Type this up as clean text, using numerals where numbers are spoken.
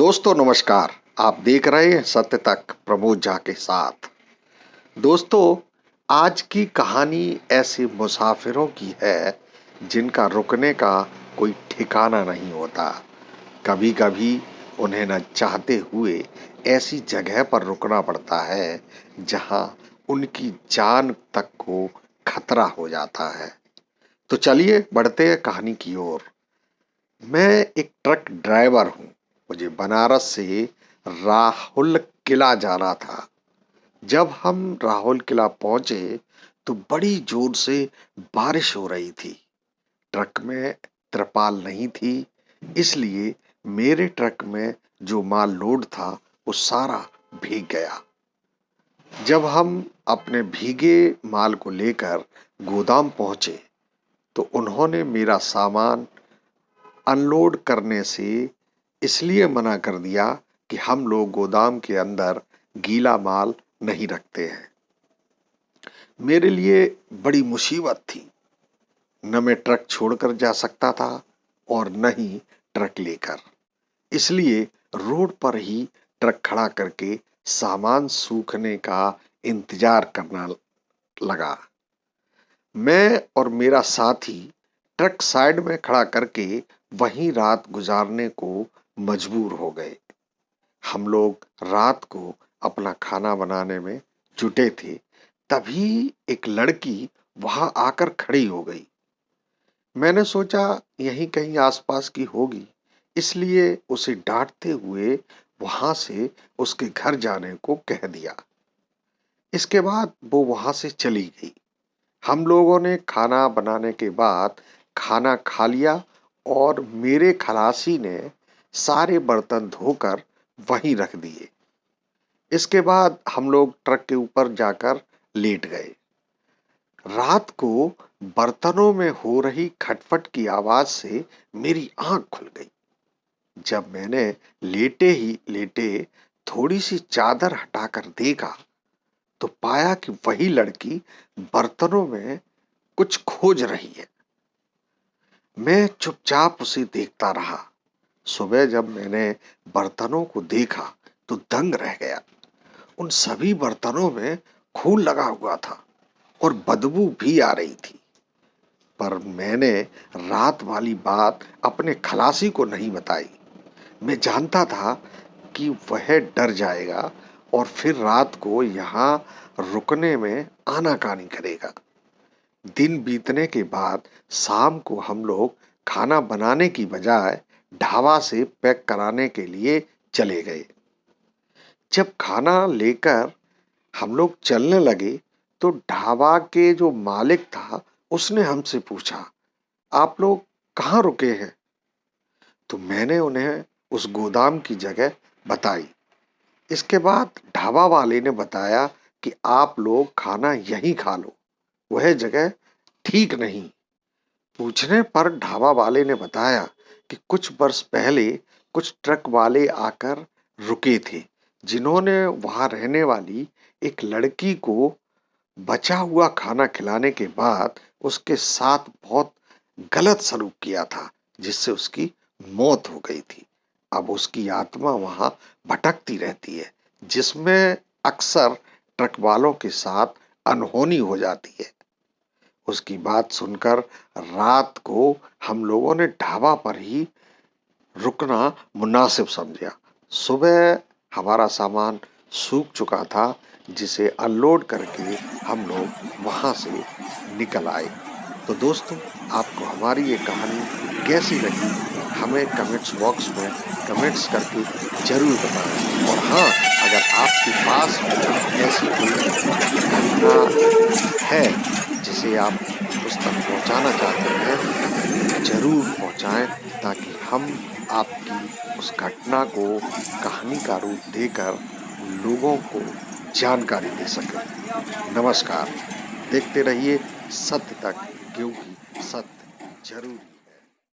दोस्तों नमस्कार। आप देख रहे हैं सत्य तक प्रमोद झा के साथ। दोस्तों, आज की कहानी ऐसे मुसाफिरों की है जिनका रुकने का कोई ठिकाना नहीं होता। कभी कभी उन्हें न चाहते हुए ऐसी जगह पर रुकना पड़ता है जहां उनकी जान तक को खतरा हो जाता है। तो चलिए बढ़ते हैं कहानी की ओर। मैं एक ट्रक ड्राइवर हूँ। मुझे बनारस से राहुल किला जाना था। जब हम राहुल किला पहुंचे तो बड़ी जोर से बारिश हो रही थी। ट्रक में त्रिपाल नहीं थी, इसलिए मेरे ट्रक में जो माल लोड था वो सारा भीग गया। जब हम अपने भीगे माल को लेकर गोदाम पहुंचे तो उन्होंने मेरा सामान अनलोड करने से इसलिए मना कर दिया कि हम लोग गोदाम के अंदर गीला माल नहीं रखते हैं। मेरे लिए बड़ी मुसीबत थी। न मैं ट्रक छोड़कर जा सकता था और न ही ट्रक लेकर। इसलिए रोड पर ही ट्रक खड़ा करके सामान सूखने का इंतजार करना लगा। मैं और मेरा साथी ट्रक साइड में खड़ा करके वहीं रात गुजारने को मजबूर हो गए। हम लोग रात को अपना खाना बनाने में जुटे थे। तभी एक लड़की वहां आकर खड़ी हो गई। मैंने सोचा यहीं कहीं आसपास की होगी, इसलिए उसे डांटते हुए वहां से उसके घर जाने को कह दिया। इसके बाद वो वहां से चली गई। हम लोगों ने खाना बनाने के बाद खाना खा लिया और मेरे खलासी ने सारे बर्तन धोकर वहीं रख दिए। इसके बाद हम लोग ट्रक के ऊपर जाकर लेट गए। रात को बर्तनों में हो रही खटपट की आवाज से मेरी आंख खुल गई। जब मैंने लेटे ही लेटे थोड़ी सी चादर हटाकर देखा तो पाया कि वही लड़की बर्तनों में कुछ खोज रही है। मैं चुपचाप उसे देखता रहा। सुबह जब मैंने बर्तनों को देखा तो दंग रह गया। उन सभी बर्तनों में खून लगा हुआ था और बदबू भी आ रही थी। पर मैंने रात वाली बात अपने खलासी को नहीं बताई। मैं जानता था कि वह डर जाएगा और फिर रात को यहाँ रुकने में आनाकानी करेगा। दिन बीतने के बाद शाम को हम लोग खाना बनाने की बजाय ढाबा से पैक कराने के लिए चले गए। जब खाना लेकर हम लोग चलने लगे तो ढाबा के जो मालिक था उसने हमसे पूछा, आप लोग कहाँ रुके हैं? तो मैंने उन्हें उस गोदाम की जगह बताई। इसके बाद ढाबा वाले ने बताया कि आप लोग खाना यहीं खा लो, वह जगह ठीक नहीं। पूछने पर ढाबा वाले ने बताया कि कुछ वर्ष पहले कुछ ट्रक वाले आकर रुके थे, जिन्होंने वहां रहने वाली एक लड़की को बचा हुआ खाना खिलाने के बाद उसके साथ बहुत गलत सलूक किया था, जिससे उसकी मौत हो गई थी। अब उसकी आत्मा वहां भटकती रहती है, जिसमें अक्सर ट्रक वालों के साथ अनहोनी हो जाती है। उसकी बात सुनकर रात को हम लोगों ने ढाबा पर ही रुकना मुनासिब समझा। सुबह हमारा सामान सूख चुका था, जिसे अनलोड करके हम लोग वहां से निकल आए। तो दोस्तों, आपको हमारी ये कहानी कैसी लगी हमें कमेंट्स बॉक्स में कमेंट्स करके जरूर बताएं। और हाँ, अगर आपके पास ऐसी कोई घटना है जिसे आप उस तक पहुंचाना चाहते हैं तो जरूर पहुंचाएं, ताकि हम आपकी उस घटना को कहानी का रूप देकर लोगों को जानकारी दे सकें। नमस्कार। देखते रहिए सत्य तक, क्योंकि सत्य जरूरी।